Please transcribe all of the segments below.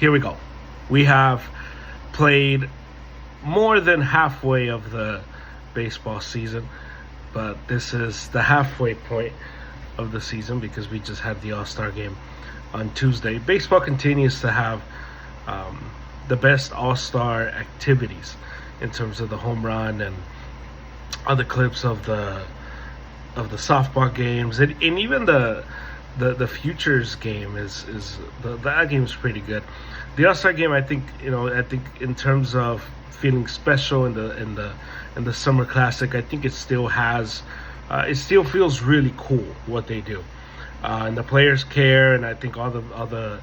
here we go. We have played more than halfway of the baseball season, but this is the halfway point of the season because we just had the All-Star game on Tuesday. Baseball continues to have the best All-Star activities in terms of the home run and other clips of the softball games, and even the futures game is that game is pretty good. The All-Star game, I think in terms of feeling special in the Summer Classic, I think it still feels really cool what they do, and the players care, and I think all the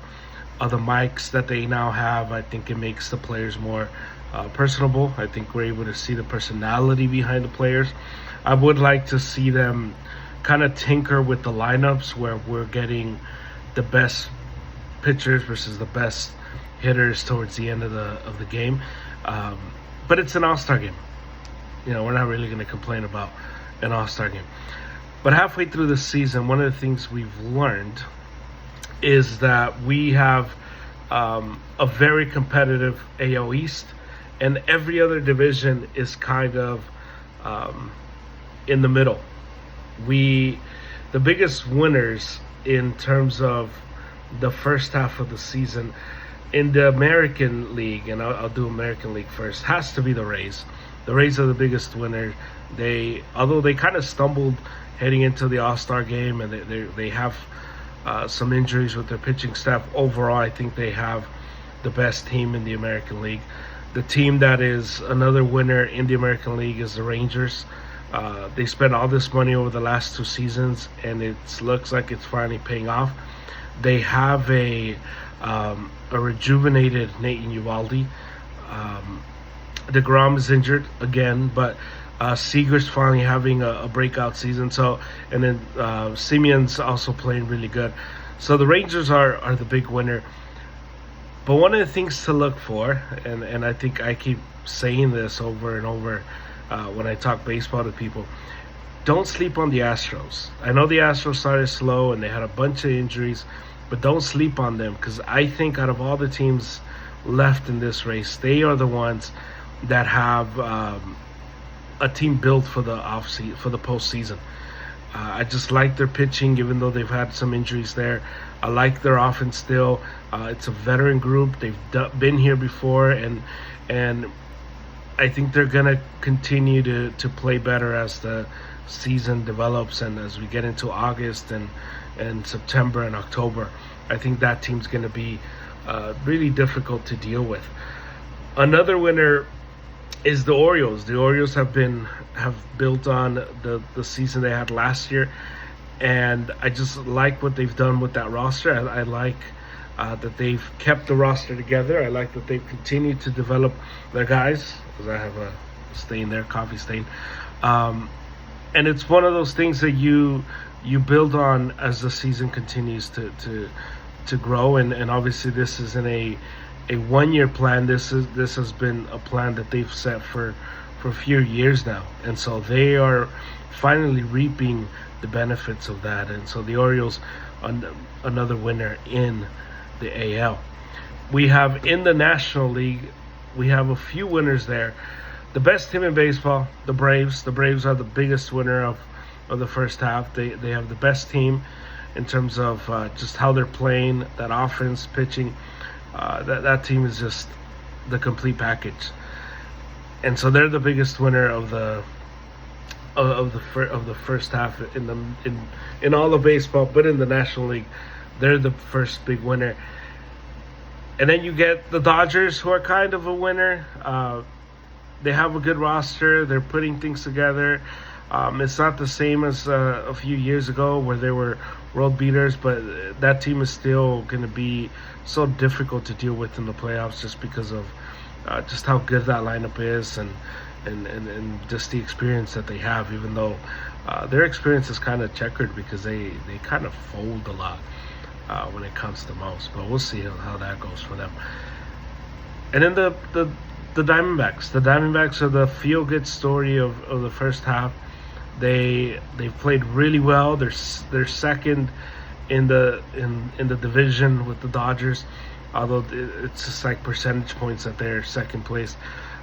mics that they now have, I think it makes the players more personable. I think we're able to see the personality behind the players. I would like to see them kind of tinker with the lineups where we're getting the best pitchers versus the best hitters towards the end of the game. But it's an All-Star game. We're not really going to complain about an All-Star game. But halfway through the season, one of the things we've learned is that we have a very competitive AL East, and every other division is kind of in the middle. The biggest winners in terms of the first half of the season in the American League, and I'll do American League first, has to be the Rays. The Rays are the biggest winner. Although they kind of stumbled heading into the All-Star game, and they have some injuries with their pitching staff, overall I think they have the best team in the American League. The team that is another winner in the American League is the Rangers. They spent all this money over the last 2 seasons, and it looks like it's finally paying off. They have a rejuvenated Nate Eovaldi. DeGrom is injured again, but Seager's finally having a breakout season. And then Simeon's also playing really good. So the Rangers are the big winner. But one of the things to look for, and I think I keep saying this over and over when I talk baseball to people, don't sleep on the Astros. I know the Astros started slow and they had a bunch of injuries, but don't sleep on them, because I think out of all the teams left in this race, they are the ones that have a team built for the postseason. I just like their pitching, even though they've had some injuries there. I like their offense still. It's a veteran group. They've been here before, and I think they're gonna continue to play better as the season develops and as we get into August and September and October. I think that team's gonna be really difficult to deal with. Another winner is the Orioles. The Orioles have built on the season they had last year, and I just like what they've done with that roster. I like that they've kept the roster together. I like that they've continued to develop their guys, because I have a stain there, coffee stain. And it's one of those things that you build on as the season continues to grow, and obviously this isn't a 1-year plan. This has been a plan that they've set for a few years now, and so they are finally reaping the benefits of that. And so the Orioles, another winner in the AL. We have in the National League, we have a few winners there. The best team in baseball, the Braves. The Braves are the biggest winner of the first half. They have the best team in terms of just how they're playing, that offense, pitching. That team is just the complete package, and so they're the biggest winner of the first half in all of baseball. But in the National League, they're the first big winner. And then you get the Dodgers, who are kind of a winner. They have a good roster. They're putting things together. It's not the same as a few years ago where they were world beaters, but that team is still going to be so difficult to deal with in the playoffs, just because of just how good that lineup is and just the experience that they have, even though their experience is kind of checkered because they kind of fold a lot when it comes to most. But we'll see how that goes for them. And then the Diamondbacks. The Diamondbacks are the feel-good story of the first half. They've played really well. They're second in the division with the Dodgers. although it's just like percentage points that they're second place.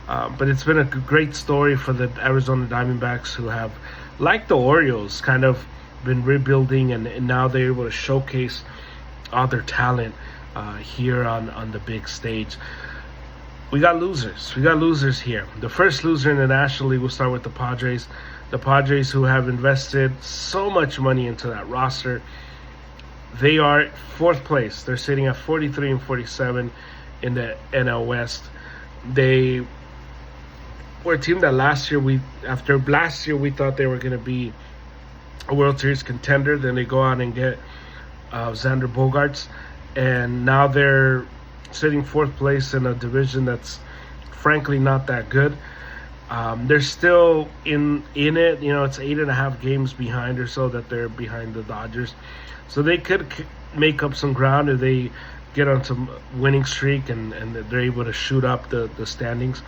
But it's been a great story for the Arizona Diamondbacks, who have, like the Orioles, kind of been rebuilding, and now they're able to showcase all their talent here on the big stage. We got losers. We got losers here. The first loser in the National League, we'll start with the Padres. The Padres, who have invested so much money into that roster. They are fourth place. They're sitting at 43 and 47 in the NL West. They were a team that after last year we thought they were going to be a World Series contender. Then they go out and get Xander Bogaerts, and now they're sitting fourth place in a division that's frankly not that good. They're still in it. It's 8.5 games behind or so that they're behind the Dodgers. So they could make up some ground if they get on some winning streak and they're able to shoot up the standings.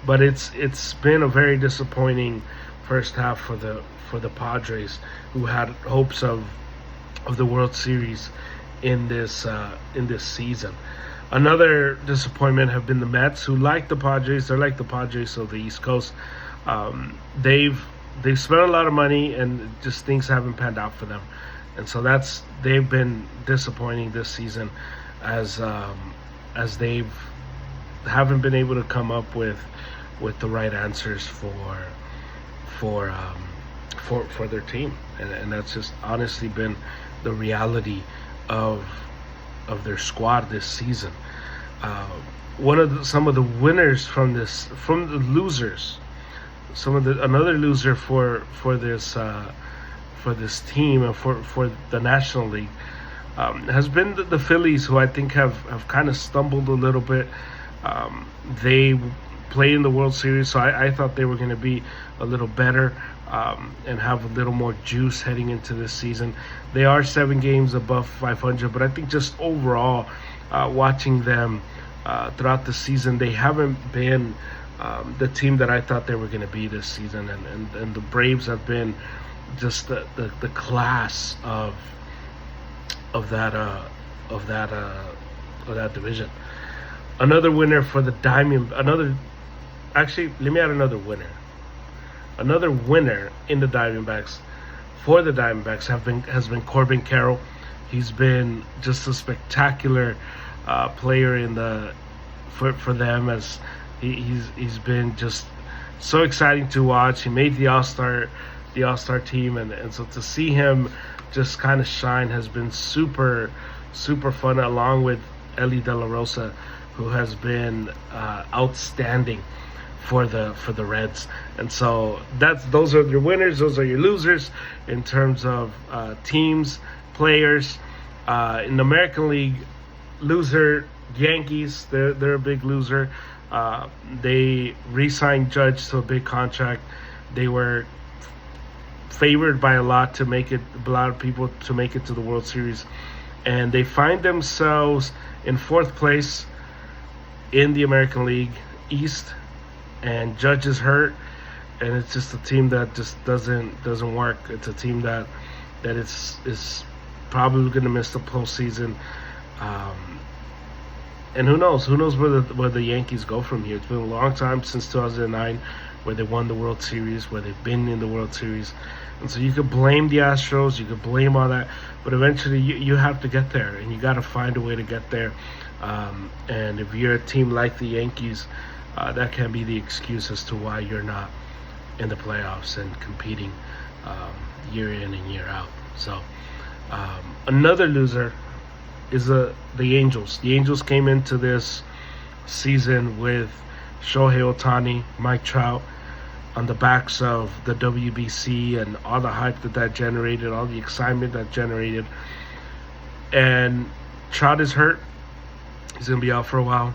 But it's been a very disappointing first half for the Padres, who had hopes of the World Series in this season. Another disappointment have been the Mets, who, like the Padres, they're like the Padres of the East Coast. They've spent a lot of money, and just things haven't panned out for them, and so they've been disappointing this season, as they haven't been able to come up with the right answers for their team, and that's just honestly been the reality of their squad this season. Some of the winners from the losers, another loser for this team and for the National League has been the Phillies, who I think have kind of stumbled a little bit. They played in the World Series, so I thought they were going to be a little better and have a little more juice heading into this season. They are 7 games above 500, but I think just overall, watching them throughout the season, they haven't been the team that I thought they were going to be this season, and the Braves have been just the class of that division. Another winner for the let me add another winner. Another winner in the Diamondbacks, for the Diamondbacks, has been Corbin Carroll. He's been just a spectacular player for them, as he's been just so exciting to watch. He made the All-Star team, and so to see him just kind of shine has been super fun, along with Ellie De La Rosa, who has been outstanding for the Reds. And so those are your winners, those are your losers in terms of teams, players. In the American League, loser Yankees, they're a big loser. They re-signed Judge to a big contract. They were favored by a lot of people to make it to the World Series, and they find themselves in fourth place in the American League East, and Judge is hurt, and it's just a team that just doesn't work. It's a team that is probably going to miss the postseason, and who knows where the Yankees go from here. It's been a long time since 2009 where they won the World Series, where they've been in the World Series, and so you could blame the Astros, you could blame all that, but eventually you have to get there, and you got to find a way to get there. And if you're a team like the Yankees, that can be the excuse as to why you're not in the playoffs and competing year in and year out. So another loser is the Angels. The Angels came into this season with Shohei Ohtani, Mike Trout, on the backs of the WBC and all the hype that generated, all the excitement that generated. And Trout is hurt. He's going to be out for a while.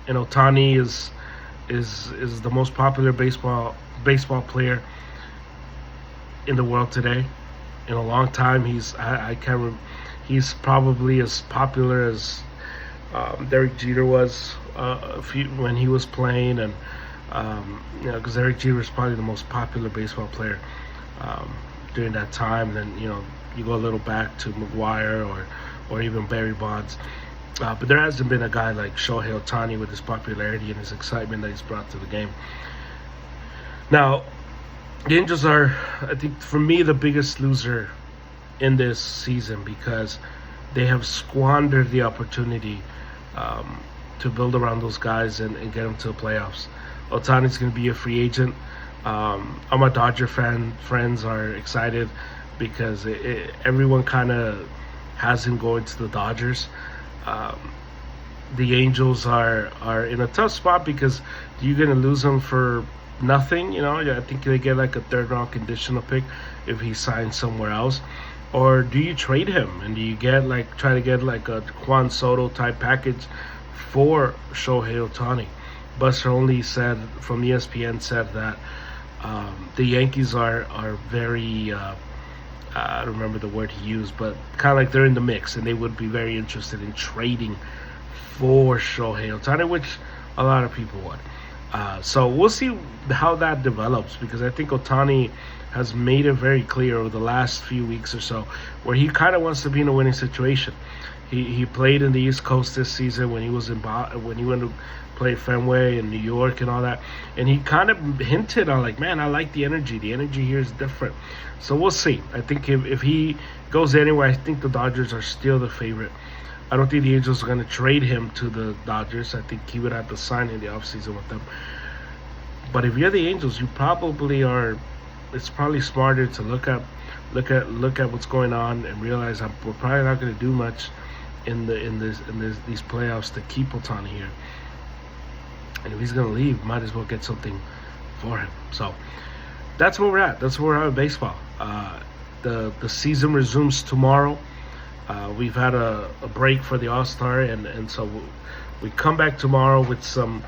And Ohtani is the most popular baseball player in the world today. In a long time, he's probably as popular as Derek Jeter was when he was playing, and because Derek Jeter was probably the most popular baseball player during that time. And then you go a little back to McGuire or even Barry Bonds. But there hasn't been a guy like Shohei Ohtani with his popularity and his excitement that he's brought to the game. Now, the Angels are, I think, for me, the biggest loser in this season because they have squandered the opportunity to build around those guys and get them to the playoffs. Otani's going to be a free agent. All my Dodger friends are excited because everyone kind of has him going to the Dodgers. The Angels are in a tough spot because you're going to lose him for nothing. I think they get like a third round conditional pick if he signs somewhere else. Or do you trade him and do you try to get like a Juan Soto type package for Shohei Ohtani? Buster Olney said from ESPN said that the Yankees are very I don't remember the word he used, but kind of like they're in the mix and they would be very interested in trading for Shohei Ohtani, which a lot of people would. So we'll see how that develops because I think Ohtani has made it very clear over the last few weeks or so where he kind of wants to be in a winning situation. He played in the East Coast this season when he was when he went to play Fenway in New York and all that, and he kind of hinted on like, man, I like the energy. The energy here is different. So we'll see. I think if he goes anywhere, I think the Dodgers are still the favorite. I don't think the Angels are going to trade him to the Dodgers. I think he would have to sign in the offseason with them. But if you're the Angels, you probably are. It's probably smarter to look at what's going on and realize we're probably not going to do much in these playoffs to keep Ohtani here. And if he's going to leave, might as well get something for him. So that's where we're at. That's where we're at with baseball. The season resumes tomorrow. We've had a break for the All-Star, and so we come back tomorrow with some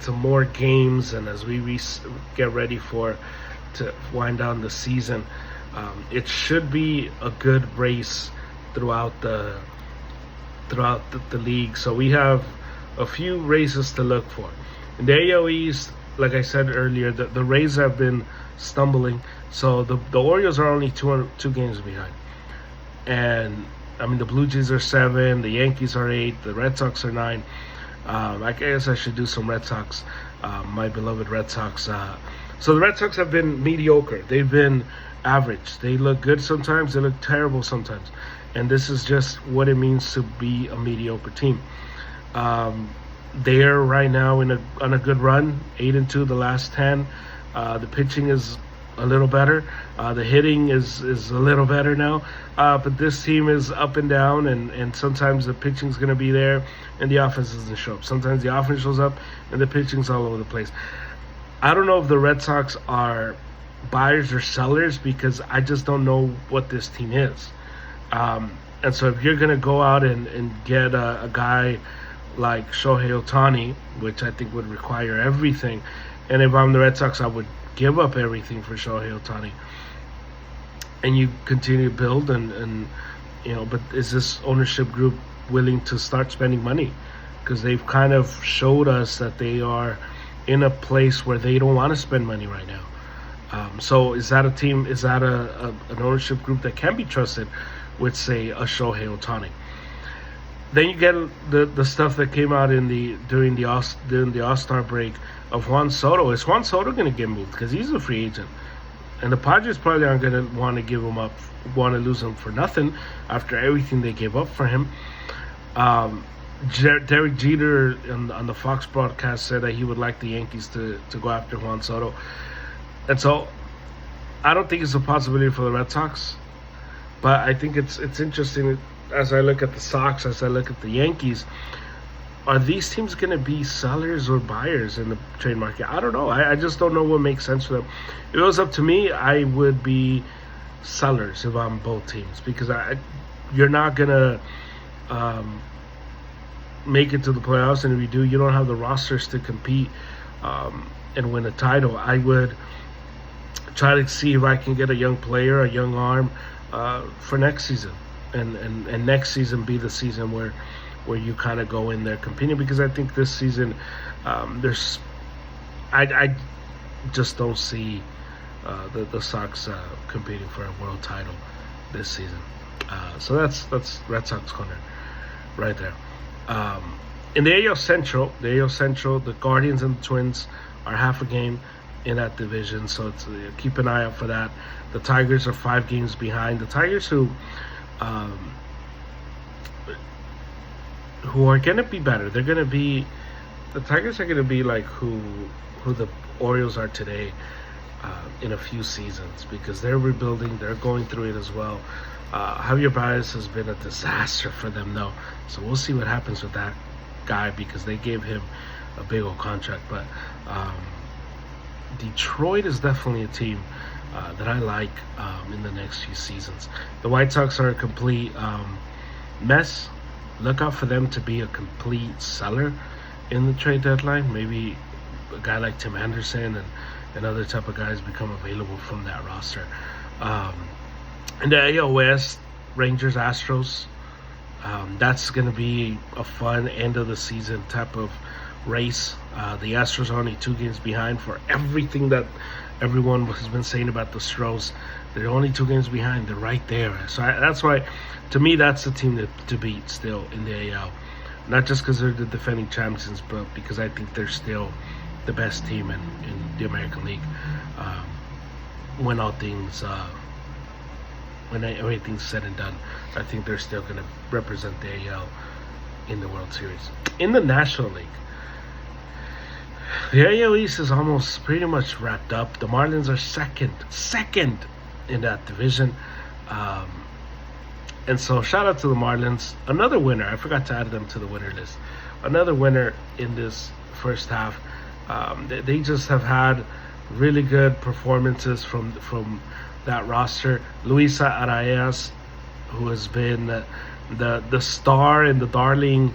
more games, and as we get ready to wind down the season, it should be a good race throughout the league. So we have a few races to look for. In the AL East, like I said earlier, the Rays have been stumbling. So the Orioles are only two games behind. And, I mean, the Blue Jays are 7, the Yankees are 8, the Red Sox are 9. I guess I should do some Red Sox, my beloved Red Sox. So the Red Sox have been mediocre. They've been average. They look good sometimes. They look terrible sometimes. And this is just what it means to be a mediocre team. They're right now on a good run, 8-2 the last 10. The pitching is a little better. The hitting is a little better now. But this team is up and down, and sometimes the pitching's going to be there and the offense doesn't show up. Sometimes the offense shows up and the pitching's all over the place. I don't know if the Red Sox are buyers or sellers because I just don't know what this team is. And so if you're going to go out and get a guy like Shohei Ohtani, which I think would require everything, and if I'm the Red Sox, I would give up everything for Shohei Ohtani. And you continue to build and but is this ownership group willing to start spending money? Because they've kind of showed us that they are in a place where they don't want to spend money right now. So is that a team? Is that an ownership group that can be trusted with, say, a Shohei Ohtani? Then you get the stuff that came out during the All-Star break of Juan Soto. Is Juan Soto going to get moved? Because he's a free agent. And the Padres probably aren't going to want to give him up, want to lose him for nothing after everything they gave up for him. Derek Jeter on the Fox broadcast said that he would like the Yankees to go after Juan Soto. And so I don't think it's a possibility for the Red Sox. But I think it's interesting as I look at the Sox, as I look at the Yankees. Are these teams going to be sellers or buyers in the trade market? I don't know. I just don't know what makes sense for them. If it was up to me, I would be sellers if I'm both teams because you're not going to make it to the playoffs, and if you do, you don't have the rosters to compete and win a title. I would try to see if I can get a young player, a young arm for next season, and next season be the season where you kind of go in there competing, because I think this season I just don't see the Sox competing for a world title this season. So that's Red Sox corner. right there. In the AL Central, the Guardians and the Twins are half a game in that division, so keep an eye out for that. The Tigers are 5 games behind. The Tigers, who are going to be better. The Tigers are going to be like who the Orioles are today in a few seasons, because they're rebuilding. They're going through it as well. Javier Baez has been a disaster for them, though. So we'll see what happens with that guy, because they gave him a big old contract. But Detroit is definitely a team that I like in the next few seasons. The White Sox are a complete mess. Look out for them to be a complete seller in the trade deadline. Maybe a guy like Tim Anderson and other type of guys become available from that roster. In the AL West, Rangers, Astros, that's going to be a fun end of the season type of race. The Astros are only 2 games behind for everything that everyone has been saying about the Stros. They're only 2 games behind. They're right there. So that's why, to me, that's the team to beat still in the AL. Not just because they're the defending champions, but because I think they're still the best team in the American League. When everything's said and done, I think they're still going to represent the AL in the World Series. In the National League, the AL East is almost pretty much wrapped up. The Marlins are second in that division. And so shout out to the Marlins. Another winner. I forgot to add them to the winner list. Another winner in this first half. They just have had really good performances from that roster. Luisa Arias, who has been the star and the darling.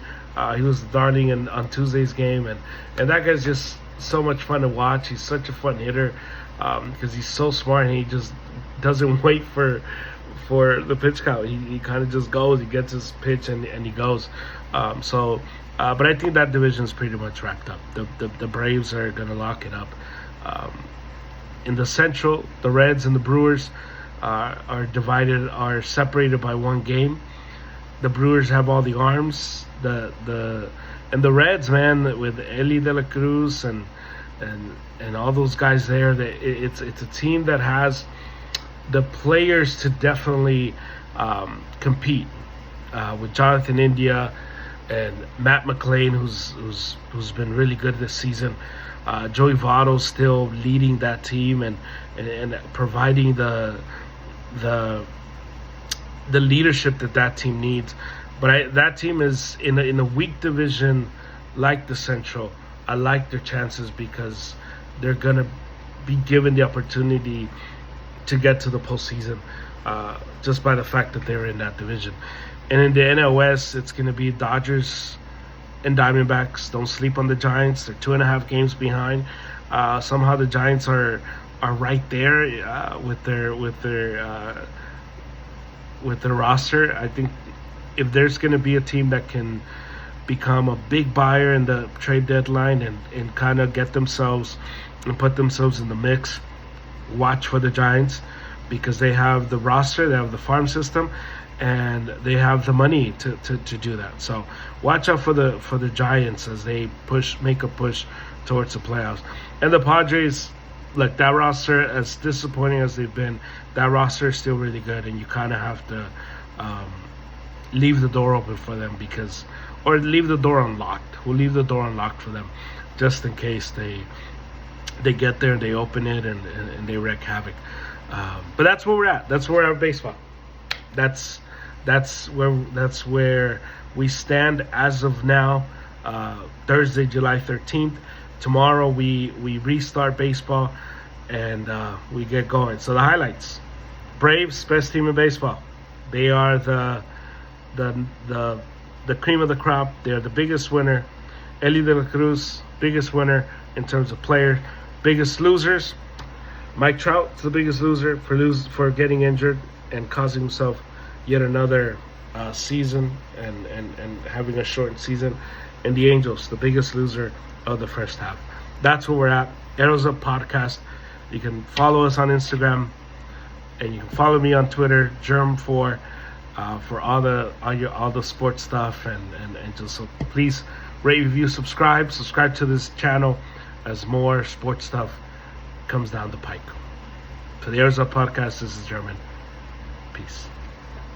He was the darling on Tuesday's game, and that guy's just so much fun to watch. He's such a fun hitter because he's so smart, and he just doesn't wait for the pitch count. He kind of just goes. He gets his pitch and he goes. But I think that division is pretty much wrapped up. The Braves are going to lock it up. In the Central, the Reds and the Brewers are separated by 1 game. The Brewers have all the arms. And the Reds, man, with Eli De La Cruz and all those guys there, it's a team that has the players to definitely compete with Jonathan India and Matt McLean, who's been really good this season. Joey Votto's still leading that team and providing the leadership that team needs. But that team is in a weak division like the Central. I like their chances because they're gonna be given the opportunity to get to the postseason just by the fact that they're in that division. And in the NL West, it's going to be Dodgers and Diamondbacks. Don't sleep on the Giants. They're 2.5 games behind. Somehow the Giants are right there with their roster. I think if there's going to be a team that can become a big buyer in the trade deadline and kind of get themselves and put themselves in the mix, watch for the Giants, because they have the roster, they have the farm system, and they have the money to do that. So watch out for the Giants as they make a push towards the playoffs. And the Padres, like, that roster, as disappointing as they've been, that roster is still really good, and you kind of have to leave the door open for them, or leave the door unlocked. We'll leave the door unlocked for them just in case they get there and they open it and they wreak havoc. But that's where we're at. That's where we're at with baseball. That's where we stand as of now. Thursday, July 13th. Tomorrow we restart baseball and we get going. So the highlights: Braves, best team in baseball. They are the cream of the crop. They're the biggest winner. Eli De La Cruz, biggest winner in terms of players. Biggest losers: Mike Trout's the biggest loser for getting injured and causing himself yet another season and having a shortened season. And the Angels, the biggest loser of the first half. That's where we're at. Arrows Up Podcast. You can follow us on Instagram, and you can follow me on Twitter, Germ4. for all the sports stuff, and just so please rate, review, subscribe to this channel as more sports stuff comes down the pike. For the Arizona Podcast, this is German. Peace.